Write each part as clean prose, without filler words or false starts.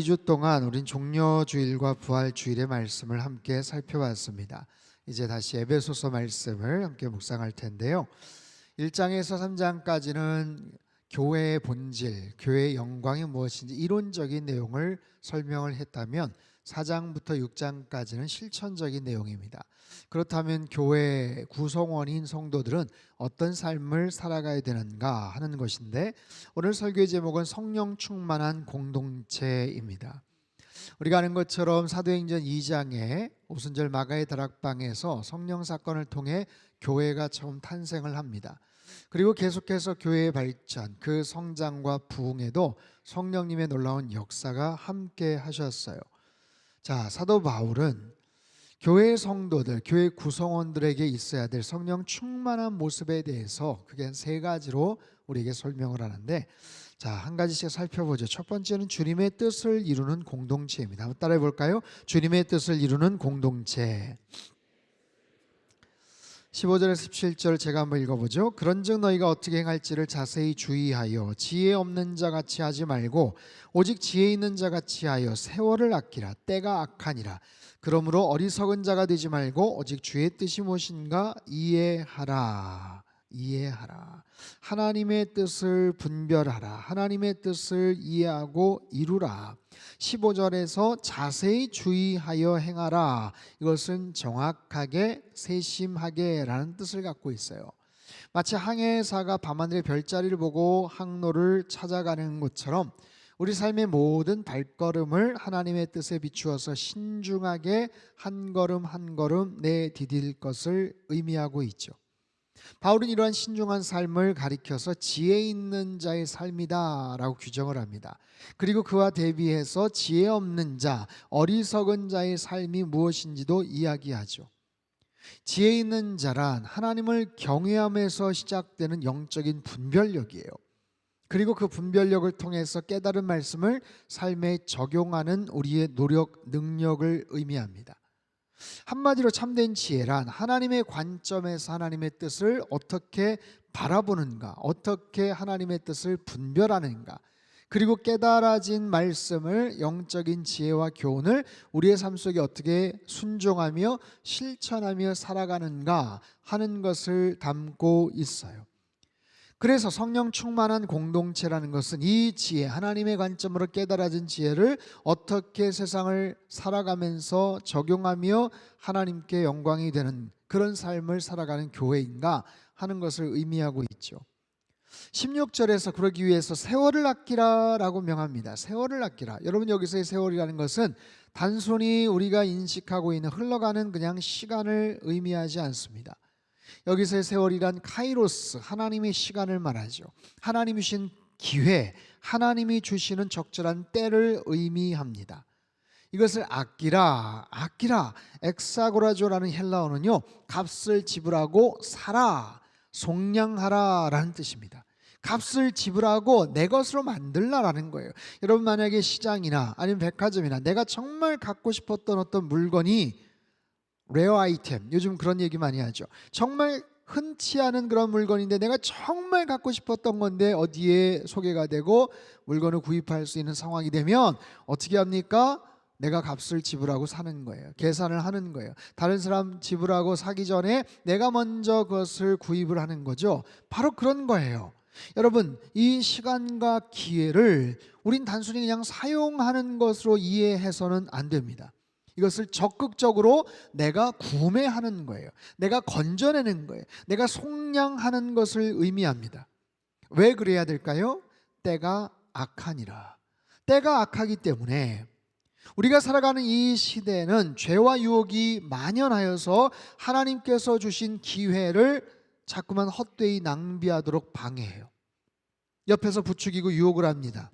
2주 동안 우린 종려주일과 부활주일의 말씀을 함께 살펴봤습니다. 이제 다시 에베소서 말씀을 함께 묵상할 텐데요. 1장에서 3장까지는 교회의 본질, 교회의 영광이 무엇인지 이론적인 내용을 설명을 했다면 4장부터 6장까지는 실천적인 내용입니다. 그렇다면 교회 구성원인 성도들은 어떤 삶을 살아가야 되는가 하는 것인데, 오늘 설교의 제목은 성령 충만한 공동체입니다. 우리가 아는 것처럼 사도행전 2장에 오순절 마가의 다락방에서 성령 사건을 통해 교회가 처음 탄생을 합니다. 그리고 계속해서 교회의 발전, 그 성장과 부흥에도 성령님의 놀라운 역사가 함께 하셨어요. 자, 사도 바울은 교회 성도들, 교회 구성원들에게 있어야 될 성령 충만한 모습에 대해서 크게 한 세 가지로 우리에게 설명을 하는데, 자, 한 가지씩 살펴보죠. 첫 번째는 주님의 뜻을 이루는 공동체입니다. 한번 따라해 볼까요? 주님의 뜻을 이루는 공동체. 15절에서 17절 제가 한번 읽어보죠. 그런즉 너희가 어떻게 행할지를 자세히 주의하여 지혜 없는 자 같이 하지 말고 오직 지혜 있는 자 같이 하여 세월을 아끼라. 때가 악하니라. 그러므로 어리석은 자가 되지 말고 오직 주의 뜻이 무엇인가 이해하라. 하나님의 뜻을 분별하라. 하나님의 뜻을 이해하고 이루라. 15절에서 자세히 주의하여 행하라. 이것은 정확하게 세심하게 라는 뜻을 갖고 있어요. 마치 항해사가 밤하늘의 별자리를 보고 항로를 찾아가는 것처럼 우리 삶의 모든 발걸음을 하나님의 뜻에 비추어서 신중하게 한 걸음 한 걸음 내디딜 것을 의미하고 있죠. 바울은 이러한 신중한 삶을 가리켜서 지혜 있는 자의 삶이다 라고 규정을 합니다. 그리고 그와 대비해서 지혜 없는 자, 어리석은 자의 삶이 무엇인지도 이야기하죠. 지혜 있는 자란 하나님을 경외함에서 시작되는 영적인 분별력이에요. 그리고 그 분별력을 통해서 깨달은 말씀을 삶에 적용하는 우리의 노력, 능력을 의미합니다. 한마디로 참된 지혜란 하나님의 관점에서 하나님의 뜻을 어떻게 바라보는가, 어떻게 하나님의 뜻을 분별하는가, 그리고 깨달아진 말씀을, 영적인 지혜와 교훈을 우리의 삶 속에 어떻게 순종하며 실천하며 살아가는가 하는 것을 담고 있어요. 그래서 성령 충만한 공동체라는 것은 이 지혜, 하나님의 관점으로 깨달아진 지혜를 어떻게 세상을 살아가면서 적용하며 하나님께 영광이 되는 그런 삶을 살아가는 교회인가 하는 것을 의미하고 있죠. 16절에서 그러기 위해서 세월을 아끼라 라고 명합니다. 세월을 아끼라. 여러분, 여기서의 세월이라는 것은 단순히 우리가 인식하고 있는 흘러가는 그냥 시간을 의미하지 않습니다. 여기서의 세월이란 카이로스, 하나님의 시간을 말하죠. 하나님이 주신 기회, 하나님이 주시는 적절한 때를 의미합니다. 이것을 아끼라, 엑사고라조라는 헬라어는요, 값을 지불하고 사라, 속량하라 라는 뜻입니다. 값을 지불하고 내 것으로 만들라라는 거예요. 여러분, 만약에 시장이나 아니면 백화점이나 내가 정말 갖고 싶었던 어떤 물건이 레어 아이템, 요즘 그런 얘기 많이 하죠. 정말 흔치 않은 그런 물건인데 내가 정말 갖고 싶었던 건데 어디에 소개가 되고 물건을 구입할 수 있는 상황이 되면 어떻게 합니까? 내가 값을 지불하고 사는 거예요. 계산을 하는 거예요. 다른 사람 지불하고 사기 전에 내가 먼저 그것을 구입을 하는 거죠. 바로 그런 거예요. 여러분, 이 시간과 기회를 우린 단순히 그냥 사용하는 것으로 이해해서는 안 됩니다. 이것을 적극적으로 내가 구매하는 거예요. 내가 건져내는 거예요. 내가 속량하는 것을 의미합니다. 왜 그래야 될까요? 때가 악하니라. 때가 악하기 때문에 우리가 살아가는 이 시대는 죄와 유혹이 만연하여서 하나님께서 주신 기회를 자꾸만 헛되이 낭비하도록 방해해요. 옆에서 부추기고 유혹을 합니다.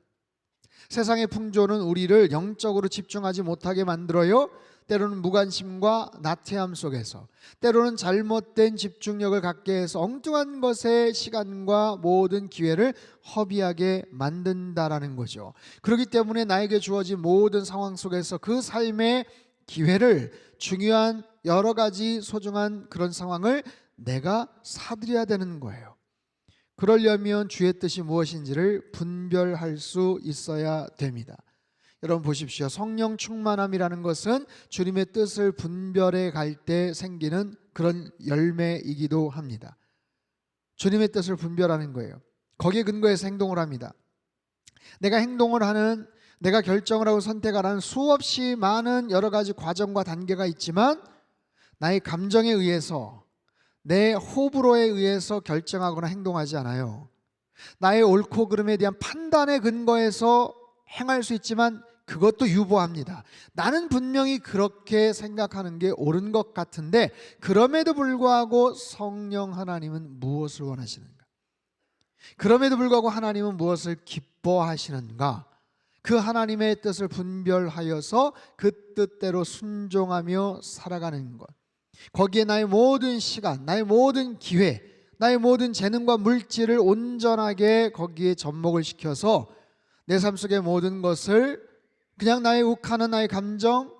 세상의 풍조는 우리를 영적으로 집중하지 못하게 만들어요. 때로는 무관심과 나태함 속에서, 때로는 잘못된 집중력을 갖게 해서 엉뚱한 것에 시간과 모든 기회를 허비하게 만든다라는 거죠. 그렇기 때문에 나에게 주어진 모든 상황 속에서 그 삶의 기회를, 중요한 여러 가지 소중한 그런 상황을 내가 사들여야 되는 거예요. 그러려면 주의 뜻이 무엇인지를 분별할 수 있어야 됩니다. 여러분 보십시오. 성령 충만함이라는 것은 주님의 뜻을 분별해 갈 때 생기는 그런 열매이기도 합니다. 주님의 뜻을 분별하는 거예요. 거기에 근거해서 행동을 합니다. 내가 행동을 하는, 내가 결정을 하고 선택하는 수없이 많은 여러 가지 과정과 단계가 있지만 나의 감정에 의해서, 내 호불호에 의해서 결정하거나 행동하지 않아요. 나의 옳고 그름에 대한 판단에 근거해서 행할 수 있지만 그것도 유보합니다. 나는 분명히 그렇게 생각하는 게 옳은 것 같은데 그럼에도 불구하고 성령 하나님은 무엇을 원하시는가? 그럼에도 불구하고 하나님은 무엇을 기뻐하시는가? 그 하나님의 뜻을 분별하여서 그 뜻대로 순종하며 살아가는 것. 거기에 나의 모든 시간, 나의 모든 기회, 나의 모든 재능과 물질을 온전하게 거기에 접목을 시켜서 내 삶 속의 모든 것을 그냥 나의 욱하는 나의 감정,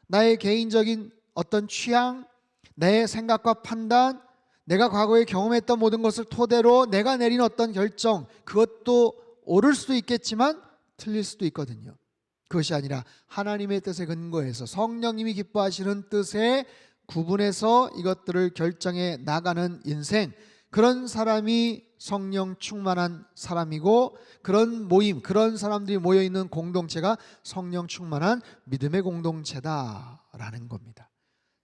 나의 개인적인 어떤 취향, 내 생각과 판단, 내가 과거에 경험했던 모든 것을 토대로 내가 내린 어떤 결정, 그것도 옳을 수도 있겠지만 틀릴 수도 있거든요. 그것이 아니라 하나님의 뜻에 근거해서 성령님이 기뻐하시는 뜻에 구분해서 이것들을 결정해 나가는 인생, 그런 사람이 성령 충만한 사람이고, 그런 모임, 그런 사람들이 모여있는 공동체가 성령 충만한 믿음의 공동체다라는 겁니다.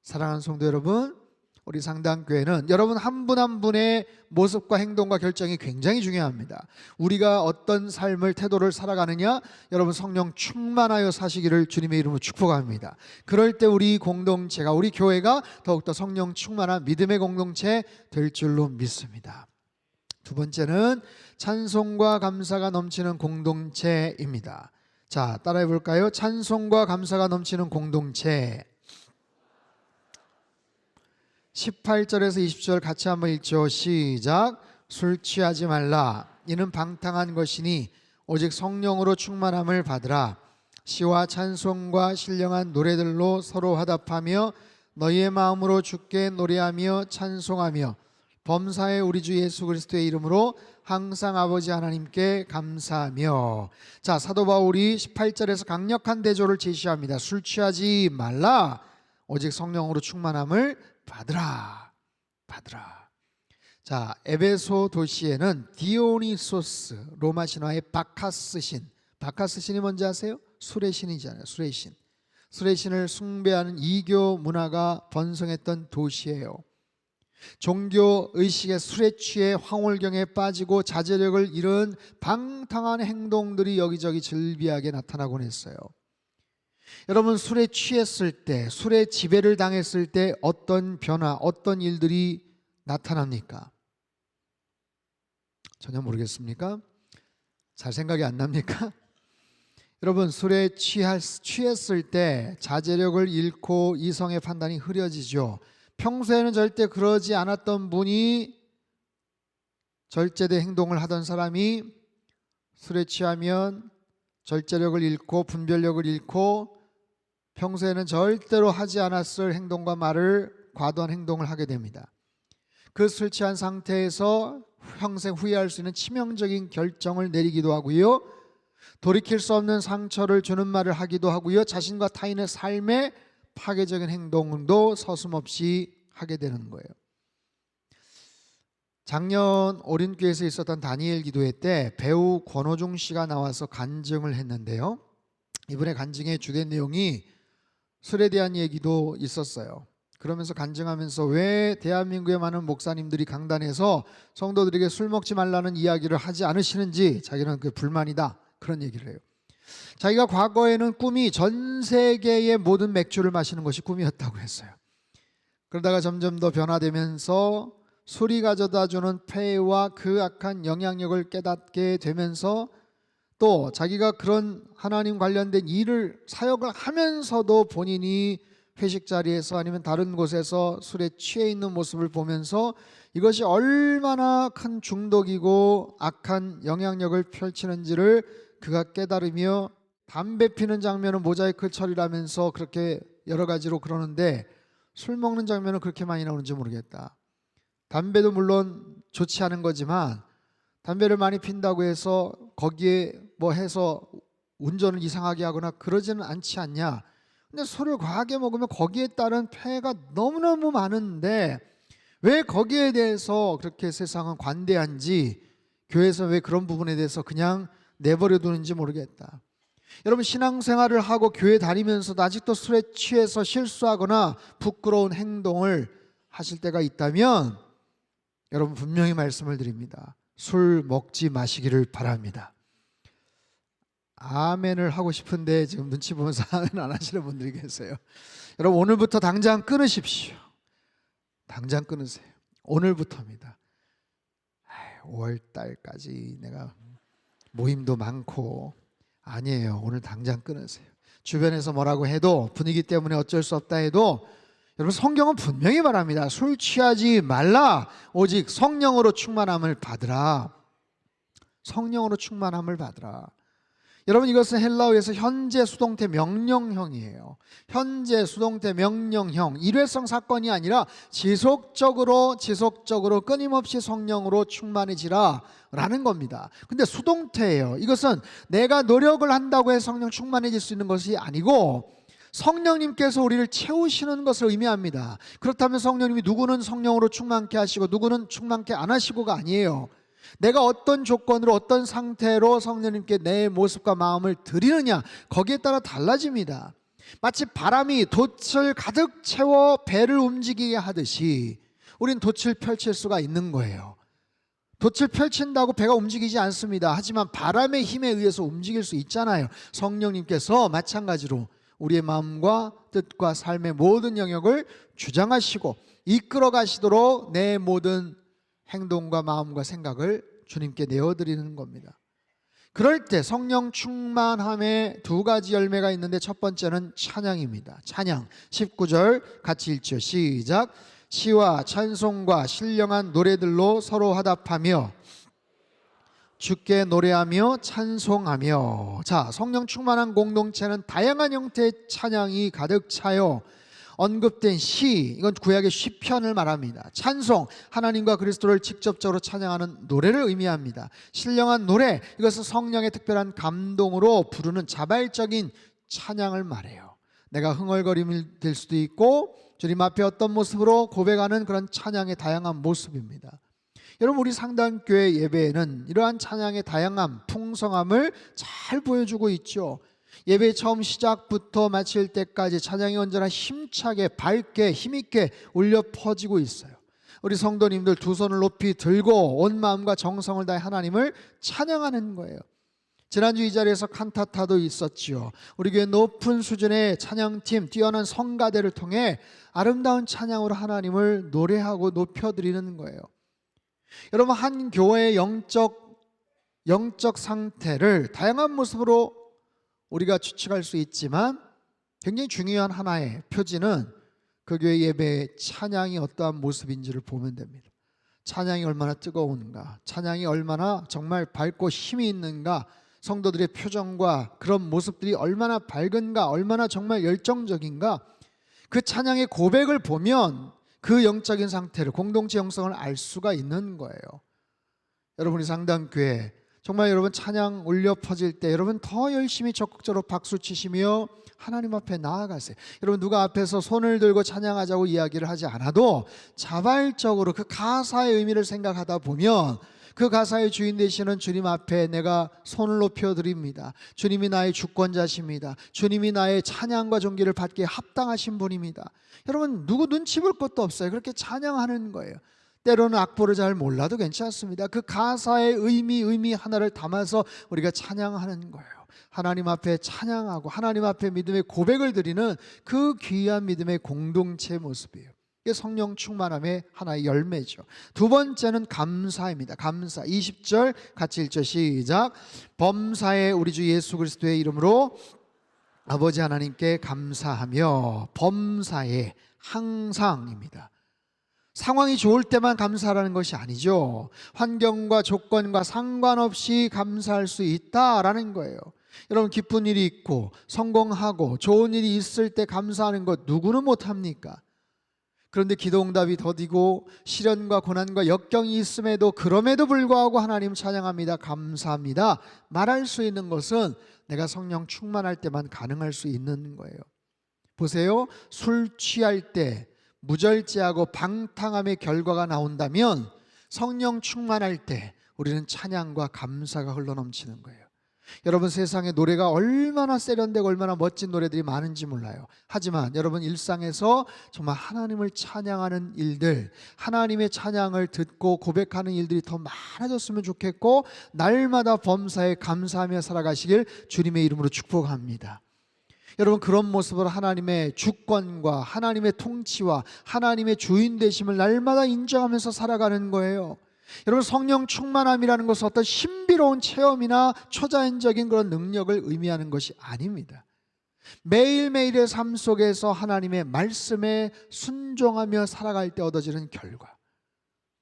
사랑하는 성도 여러분, 우리 상당교회는 여러분 한 분 한 분의 모습과 행동과 결정이 굉장히 중요합니다. 우리가 어떤 삶을, 태도를 살아가느냐, 여러분 성령 충만하여 사시기를 주님의 이름으로 축복합니다. 그럴 때 우리 공동체가, 우리 교회가 더욱더 성령 충만한 믿음의 공동체 될 줄로 믿습니다. 두 번째는 찬송과 감사가 넘치는 공동체입니다. 자, 따라해 볼까요? 찬송과 감사가 넘치는 공동체. 18절에서 20절 같이 한번 읽죠. 시작. 술 취하지 말라. 이는 방탕한 것이니 오직 성령으로 충만함을 받으라. 시와 찬송과 신령한 노래들로 서로 화답하며 너희의 마음으로 주께 노래하며 찬송하며 범사의 우리 주 예수 그리스도의 이름으로 항상 아버지 하나님께 감사하며. 자, 사도 바울이 18절에서 강력한 대조를 제시합니다. 술 취하지 말라. 오직 성령으로 충만함을 받으라. 자, 에베소 도시에는 디오니소스, 로마 신화의 바카스 신, 바카스 신이 뭔지 아세요? 술의 신이잖아요. 술의 신. 술의 신을 숭배하는 이교 문화가 번성했던 도시예요. 종교 의식의 술에 취해 황홀경에 빠지고 자제력을 잃은 방탕한 행동들이 여기저기 즐비하게 나타나곤 했어요. 여러분, 술에 취했을 때, 술에 지배를 당했을 때 어떤 변화, 어떤 일들이 나타납니까? 전혀 모르겠습니까? 잘 생각이 안 납니까? 여러분, 술에 취했을 때 자제력을 잃고 이성의 판단이 흐려지죠. 평소에는 절대 그러지 않았던 분이, 절제된 행동을 하던 사람이 술에 취하면 절제력을 잃고 분별력을 잃고 평소에는 절대로 하지 않았을 행동과 말을, 과도한 행동을 하게 됩니다. 그 술 취한 상태에서 평생 후회할 수 있는 치명적인 결정을 내리기도 하고요, 돌이킬 수 없는 상처를 주는 말을 하기도 하고요, 자신과 타인의 삶에 파괴적인 행동도 서슴없이 하게 되는 거예요. 작년 오륜교에서 있었던 다니엘 기도회 때 배우 권호중 씨가 나와서 간증을 했는데요, 이분의 간증의 주된 내용이 술에 대한 얘기도 있었어요. 그러면서 간증하면서 왜 대한민국의 많은 목사님들이 강단에서 성도들에게 술 먹지 말라는 이야기를 하지 않으시는지 자기는 그 불만이다, 그런 얘기를 해요. 자기가 과거에는 꿈이 전 세계의 모든 맥주를 마시는 것이 꿈이었다고 했어요. 그러다가 점점 더 변화되면서 술이 가져다주는 폐해와 그 악한 영향력을 깨닫게 되면서 또 자기가 그런 하나님 관련된 일을, 사역을 하면서도 본인이 회식 자리에서 아니면 다른 곳에서 술에 취해 있는 모습을 보면서 이것이 얼마나 큰 중독이고 악한 영향력을 펼치는지를 그가 깨달으며, 담배 피는 장면은 모자이크 처리라면서 그렇게 여러 가지로 그러는데 술 먹는 장면은 그렇게 많이 나오는지 모르겠다. 담배도 물론 좋지 않은 거지만 담배를 많이 핀다고 해서 거기에 뭐 해서 운전을 이상하게 하거나 그러지는 않지 않냐. 근데 술을 과하게 먹으면 거기에 따른 폐해가 너무너무 많은데 왜 거기에 대해서 그렇게 세상은 관대한지, 교회에서 왜 그런 부분에 대해서 그냥 내버려 두는지 모르겠다. 여러분, 신앙생활을 하고 교회 다니면서도 아직도 술에 취해서 실수하거나 부끄러운 행동을 하실 때가 있다면 여러분, 분명히 말씀을 드립니다. 술 먹지 마시기를 바랍니다. 아멘을 하고 싶은데 지금 눈치 보면서 아멘 안 하시는 분들이 계세요. 여러분, 오늘부터 당장 끊으십시오. 당장 끊으세요. 오늘부터입니다. 5월 달까지 내가 모임도 많고, 아니에요. 오늘 당장 끊으세요. 주변에서 뭐라고 해도, 분위기 때문에 어쩔 수 없다 해도, 여러분, 성경은 분명히 말합니다. 술 취하지 말라. 오직 성령으로 충만함을 받으라. 성령으로 충만함을 받으라. 여러분, 이것은 헬라어에서 현재 수동태 명령형이에요. 현재 수동태 명령형, 일회성 사건이 아니라 지속적으로 끊임없이 성령으로 충만해지라 라는 겁니다. 근데 수동태예요. 이것은 내가 노력을 한다고 해서 성령 충만해질 수 있는 것이 아니고 성령님께서 우리를 채우시는 것을 의미합니다. 그렇다면 성령님이 누구는 성령으로 충만케 하시고 누구는 충만케 안 하시고가 아니에요. 내가 어떤 조건으로 어떤 상태로 성령님께 내 모습과 마음을 드리느냐, 거기에 따라 달라집니다. 마치 바람이 돛을 가득 채워 배를 움직이게 하듯이 우린 돛을 펼칠 수가 있는 거예요. 돛을 펼친다고 배가 움직이지 않습니다. 하지만 바람의 힘에 의해서 움직일 수 있잖아요. 성령님께서 마찬가지로 우리의 마음과 뜻과 삶의 모든 영역을 주장하시고 이끌어 가시도록 내 모든 행동과 마음과 생각을 주님께 내어드리는 겁니다. 그럴 때 성령 충만함에 두 가지 열매가 있는데 첫 번째는 찬양입니다. 찬양 19절 같이 읽죠. 시작. 시와 찬송과 신령한 노래들로 서로 화답하며 주께 노래하며 찬송하며. 자, 성령 충만한 공동체는 다양한 형태의 찬양이 가득 차요. 언급된 시, 이건 구약의 시편을 말합니다. 찬송, 하나님과 그리스도를 직접적으로 찬양하는 노래를 의미합니다. 신령한 노래, 이것은 성령의 특별한 감동으로 부르는 자발적인 찬양을 말해요. 내가 흥얼거림이 될 수도 있고 주님 앞에 어떤 모습으로 고백하는 그런 찬양의 다양한 모습입니다. 여러분, 우리 상당교회 예배에는 이러한 찬양의 다양함, 풍성함을 잘 보여주고 있죠. 예배 처음 시작부터 마칠 때까지 찬양이 언제나 힘차게, 밝게, 힘있게 울려 퍼지고 있어요. 우리 성도님들 두 손을 높이 들고 온 마음과 정성을 다해 하나님을 찬양하는 거예요. 지난주 이 자리에서 칸타타도 있었지요. 우리 교회 높은 수준의 찬양팀, 뛰어난 성가대를 통해 아름다운 찬양으로 하나님을 노래하고 높여드리는 거예요. 여러분, 한 교회의 영적 상태를 다양한 모습으로 우리가 추측할 수 있지만 굉장히 중요한 하나의 표지는 그 교회 예배의 찬양이 어떠한 모습인지를 보면 됩니다. 찬양이 얼마나 뜨거운가, 찬양이 얼마나 정말 밝고 힘이 있는가, 성도들의 표정과 그런 모습들이 얼마나 밝은가, 얼마나 정말 열정적인가, 그 찬양의 고백을 보면 그 영적인 상태를, 공동체 형성을 알 수가 있는 거예요. 여러분이 상당교회 정말 여러분 찬양 울려 퍼질 때 여러분 더 열심히 적극적으로 박수 치시며 하나님 앞에 나아가세요. 여러분, 누가 앞에서 손을 들고 찬양하자고 이야기를 하지 않아도 자발적으로 그 가사의 의미를 생각하다 보면 그 가사의 주인 되시는 주님 앞에 내가 손을 높여 드립니다. 주님이 나의 주권자십니다. 주님이 나의 찬양과 존귀를 받기에 합당하신 분입니다. 여러분, 누구 눈치 볼 것도 없어요. 그렇게 찬양하는 거예요. 때로는 악보를 잘 몰라도 괜찮습니다. 그 가사의 의미 하나를 담아서 우리가 찬양하는 거예요. 하나님 앞에 찬양하고 하나님 앞에 믿음의 고백을 드리는 그 귀한 믿음의 공동체 모습이에요. 이게 성령 충만함의 하나의 열매죠. 두 번째는 감사입니다. 감사 20절 같이 읽죠. 시작. 범사에 우리 주 예수 그리스도의 이름으로 아버지 하나님께 감사하며. 범사에, 항상입니다. 상황이 좋을 때만 감사하라는 것이 아니죠. 환경과 조건과 상관없이 감사할 수 있다라는 거예요. 여러분, 기쁜 일이 있고 성공하고 좋은 일이 있을 때 감사하는 것 누구는 못합니까? 그런데 기도응답이 더디고 시련과 고난과 역경이 있음에도 그럼에도 불구하고 하나님 찬양합니다, 감사합니다 말할 수 있는 것은 내가 성령 충만할 때만 가능할 수 있는 거예요. 보세요. 술 취할 때 무절제하고 방탕함의 결과가 나온다면 성령 충만할 때 우리는 찬양과 감사가 흘러넘치는 거예요. 여러분, 세상에 노래가 얼마나 세련되고 얼마나 멋진 노래들이 많은지 몰라요. 하지만 여러분, 일상에서 정말 하나님을 찬양하는 일들, 하나님의 찬양을 듣고 고백하는 일들이 더 많아졌으면 좋겠고, 날마다 범사에 감사하며 살아가시길 주님의 이름으로 축복합니다. 여러분, 그런 모습으로 하나님의 주권과 하나님의 통치와 하나님의 주인 되심을 날마다 인정하면서 살아가는 거예요. 여러분, 성령 충만함이라는 것은 어떤 신비로운 체험이나 초자연적인 그런 능력을 의미하는 것이 아닙니다. 매일매일의 삶 속에서 하나님의 말씀에 순종하며 살아갈 때 얻어지는 결과,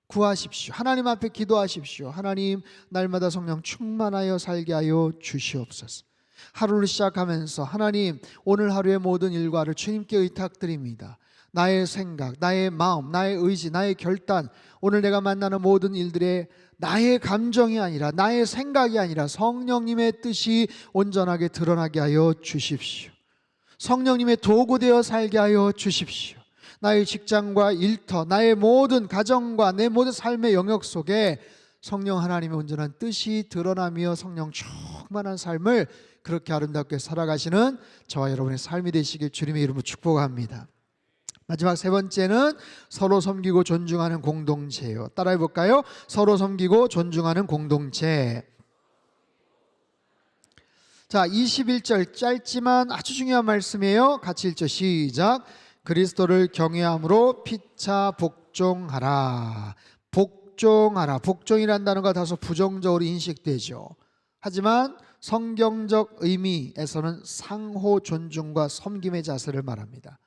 구하십시오. 하나님 앞에 기도하십시오. 하나님, 날마다 성령 충만하여 살게 하여 주시옵소서. 하루를 시작하면서 하나님, 오늘 하루의 모든 일과를 주님께 의탁드립니다. 나의 생각, 나의 마음, 나의 의지, 나의 결단, 오늘 내가 만나는 모든 일들에 나의 감정이 아니라, 나의 생각이 아니라 성령님의 뜻이 온전하게 드러나게 하여 주십시오. 성령님의 도구 되어 살게 하여 주십시오. 나의 직장과 일터, 나의 모든 가정과 내 모든 삶의 영역 속에 성령 하나님의 온전한 뜻이 드러나며 성령 충만한 삶을 그렇게 아름답게 살아가시는 저와 여러분의 삶이 되시길 주님의 이름으로 축복합니다. 마지막 세 번째는 서로 섬기고 존중하는 공동체예요. 따라해 볼까요? 서로 섬기고 존중하는 공동체. 자, 21절 짧지만 아주 중요한 말씀이에요. 같이 읽죠. 시작. 그리스도를 경외함으로 피차 복종하라. 복종하라. 복종이라는 단어가 다소 부정적으로 인식되죠. 하지만 성경적 의미에서는 상호 존중과 섬김의 자세를 말합니다.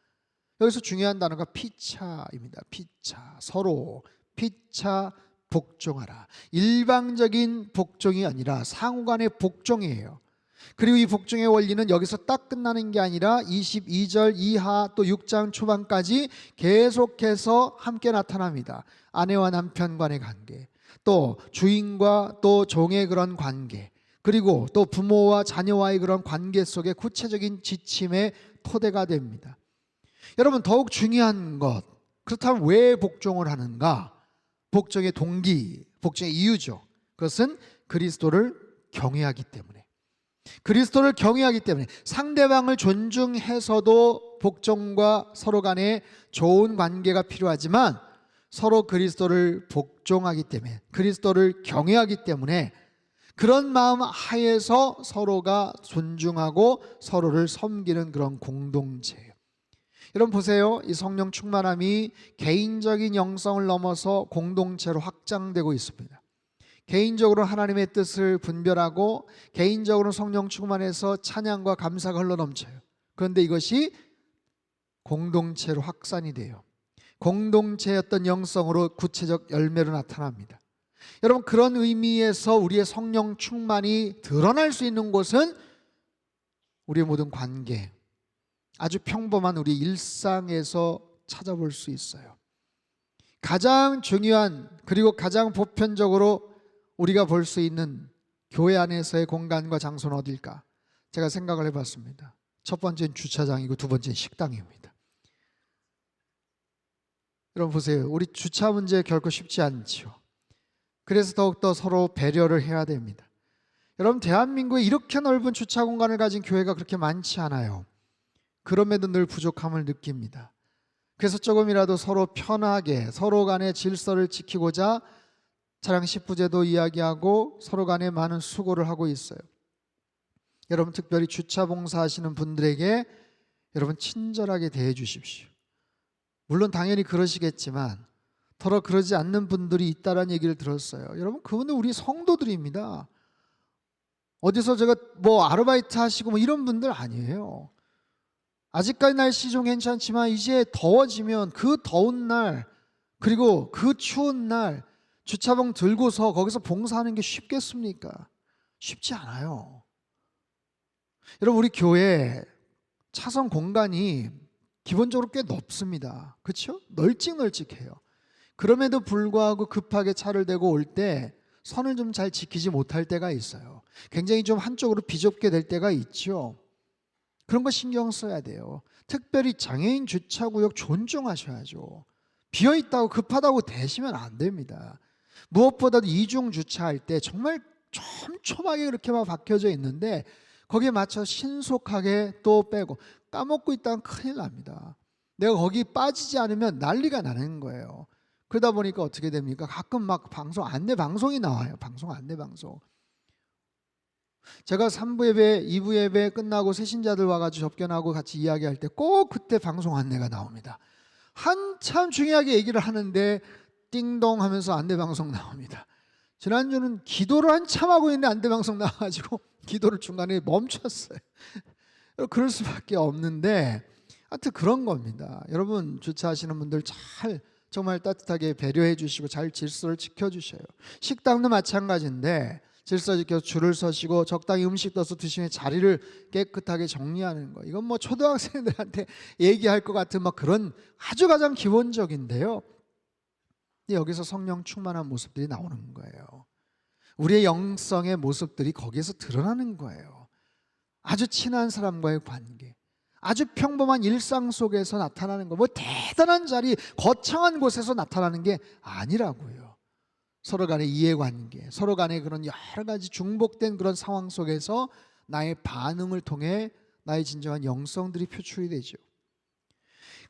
여기서 중요한 단어가 피차입니다. 피차, 서로 피차 복종하라. 일방적인 복종이 아니라 상호간의 복종이에요. 그리고 이 복종의 원리는 여기서 딱 끝나는 게 아니라 22절 이하 또 6장 초반까지 계속해서 함께 나타납니다. 아내와 남편 간의 관계, 또 주인과 또 종의 그런 관계, 그리고 또 부모와 자녀와의 그런 관계 속에 구체적인 지침의 토대가 됩니다. 여러분, 더욱 중요한 것, 그렇다면 왜 복종을 하는가? 복종의 동기, 복종의 이유죠. 그것은 그리스도를 경외하기 때문에, 그리스도를 경외하기 때문에, 상대방을 존중해서도 복종과 서로 간에 좋은 관계가 필요하지만 서로 그리스도를 복종하기 때문에, 그리스도를 경외하기 때문에 그런 마음 하에서 서로가 존중하고 서로를 섬기는 그런 공동체예요. 여러분 보세요. 이 성령 충만함이 개인적인 영성을 넘어서 공동체로 확장되고 있습니다. 개인적으로 하나님의 뜻을 분별하고 개인적으로 성령 충만해서 찬양과 감사가 흘러넘쳐요. 그런데 이것이 공동체로 확산이 돼요. 공동체의 어떤 영성으로 구체적 열매로 나타납니다. 여러분, 그런 의미에서 우리의 성령 충만이 드러날 수 있는 곳은 우리의 모든 관계, 아주 평범한 우리 일상에서 찾아볼 수 있어요. 가장 중요한, 그리고 가장 보편적으로 우리가 볼 수 있는 교회 안에서의 공간과 장소는 어딜까? 제가 생각을 해봤습니다. 첫 번째는 주차장이고 두 번째는 식당입니다. 여러분 보세요. 우리 주차 문제 결코 쉽지 않죠. 그래서 더욱더 서로 배려를 해야 됩니다. 여러분, 대한민국에 이렇게 넓은 주차 공간을 가진 교회가 그렇게 많지 않아요. 그럼에도 늘 부족함을 느낍니다. 그래서 조금이라도 서로 편하게 서로 간의 질서를 지키고자 차량 10부제도 이야기하고 서로 간에 많은 수고를 하고 있어요. 여러분, 특별히 주차 봉사하시는 분들에게 여러분 친절하게 대해 주십시오. 물론 당연히 그러시겠지만 더러 그러지 않는 분들이 있다는 얘기를 들었어요. 여러분, 그분은 우리 성도들입니다. 어디서 제가 아르바이트 하시고 이런 분들 아니에요. 아직까지 날씨 좀 괜찮지만 이제 더워지면 그 더운 날, 그리고 그 추운 날 주차봉 들고서 거기서 봉사하는 게 쉽겠습니까? 쉽지 않아요. 여러분, 우리 교회 차선 공간이 기본적으로 꽤 넓습니다. 그렇죠? 널찍널찍해요. 그럼에도 불구하고 급하게 차를 대고 올 때 선을 좀 잘 지키지 못할 때가 있어요. 굉장히 좀 한쪽으로 비좁게 될 때가 있죠. 그런 거 신경 써야 돼요. 특별히 장애인 주차구역 존중하셔야죠. 비어있다고 급하다고 대시면 안 됩니다. 무엇보다도 이중 주차할 때 정말 촘촘하게 그렇게만 박혀져 있는데 거기에 맞춰 신속하게 또 빼고 까먹고 있다면 큰일 납니다. 내가 거기 빠지지 않으면 난리가 나는 거예요. 그러다 보니까 어떻게 됩니까? 가끔 막 안내 방송이 나와요. 안내 방송. 제가 3부 예배, 2부 예배 끝나고 새신자들 와가지고 접견하고 같이 이야기할 때 꼭 그때 방송 안내가 나옵니다. 한참 중요하게 얘기를 하는데 띵동 하면서 안내 방송 나옵니다. 지난주는 기도를 한참 하고 있는데 안내 방송 나와가지고 기도를 중간에 멈췄어요. 그럴 수밖에 없는데 하여튼 그런 겁니다. 여러분 주차하시는 분들 정말 따뜻하게 배려해 주시고 잘 질서를 지켜주셔요. 식당도 마찬가지인데 질서 지켜서 줄을 서시고 적당히 음식 떠서 드시면 자리를 깨끗하게 정리하는 거. 이건 뭐 초등학생들한테 얘기할 것 같은 막 그런 아주 가장 기본적인데요. 근데 여기서 성령 충만한 모습들이 나오는 거예요. 우리의 영성의 모습들이 거기에서 드러나는 거예요. 아주 친한 사람과의 관계, 아주 평범한 일상 속에서 나타나는 거, 뭐 대단한 자리, 거창한 곳에서 나타나는 게 아니라고요. 서로 간의 이해관계, 서로 간의 그런 여러 가지 중복된 그런 상황 속에서 나의 반응을 통해 나의 진정한 영성들이 표출이 되죠.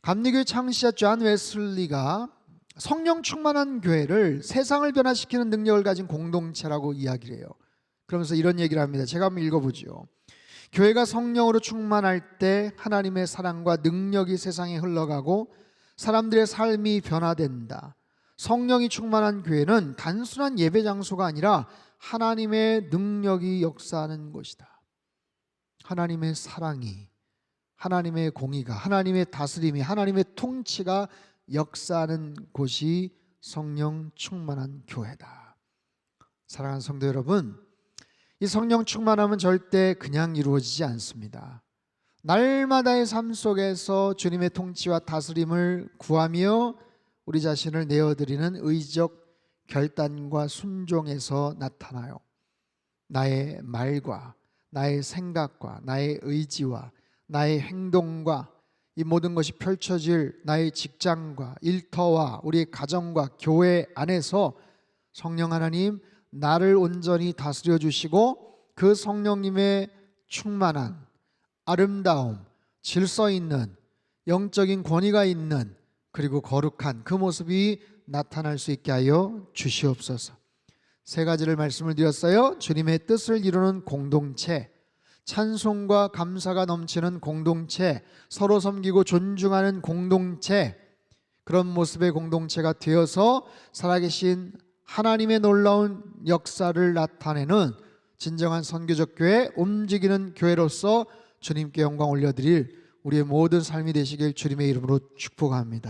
감리교회 창시자 존 웨슬리가 성령 충만한 교회를 세상을 변화시키는 능력을 가진 공동체라고 이야기를 해요. 그러면서 이런 얘기를 합니다. 제가 한번 읽어보죠. 교회가 성령으로 충만할 때 하나님의 사랑과 능력이 세상에 흘러가고 사람들의 삶이 변화된다. 성령이 충만한 교회는 단순한 예배 장소가 아니라 하나님의 능력이 역사하는 곳이다. 하나님의 사랑이, 하나님의 공의가, 하나님의 다스림이, 하나님의 통치가 역사하는 곳이 성령 충만한 교회다. 사랑하는 성도 여러분, 이 성령 충만함은 절대 그냥 이루어지지 않습니다. 날마다의 삶 속에서 주님의 통치와 다스림을 구하며 우리 자신을 내어드리는 의지적 결단과 순종에서 나타나요. 나의 말과 나의 생각과 나의 의지와 나의 행동과 이 모든 것이 펼쳐질 나의 직장과 일터와 우리의 가정과 교회 안에서 성령 하나님 나를 온전히 다스려 주시고 그 성령님의 충만한 아름다움, 질서 있는 영적인 권위가 있는 그리고 거룩한 그 모습이 나타날 수 있게 하여 주시옵소서. 세 가지를 말씀을 드렸어요. 주님의 뜻을 이루는 공동체, 찬송과 감사가 넘치는 공동체, 서로 섬기고 존중하는 공동체, 그런 모습의 공동체가 되어서 살아계신 하나님의 놀라운 역사를 나타내는 진정한 선교적 교회, 움직이는 교회로서 주님께 영광 올려드릴 우리의 모든 삶이 되시길 주님의 이름으로 축복합니다.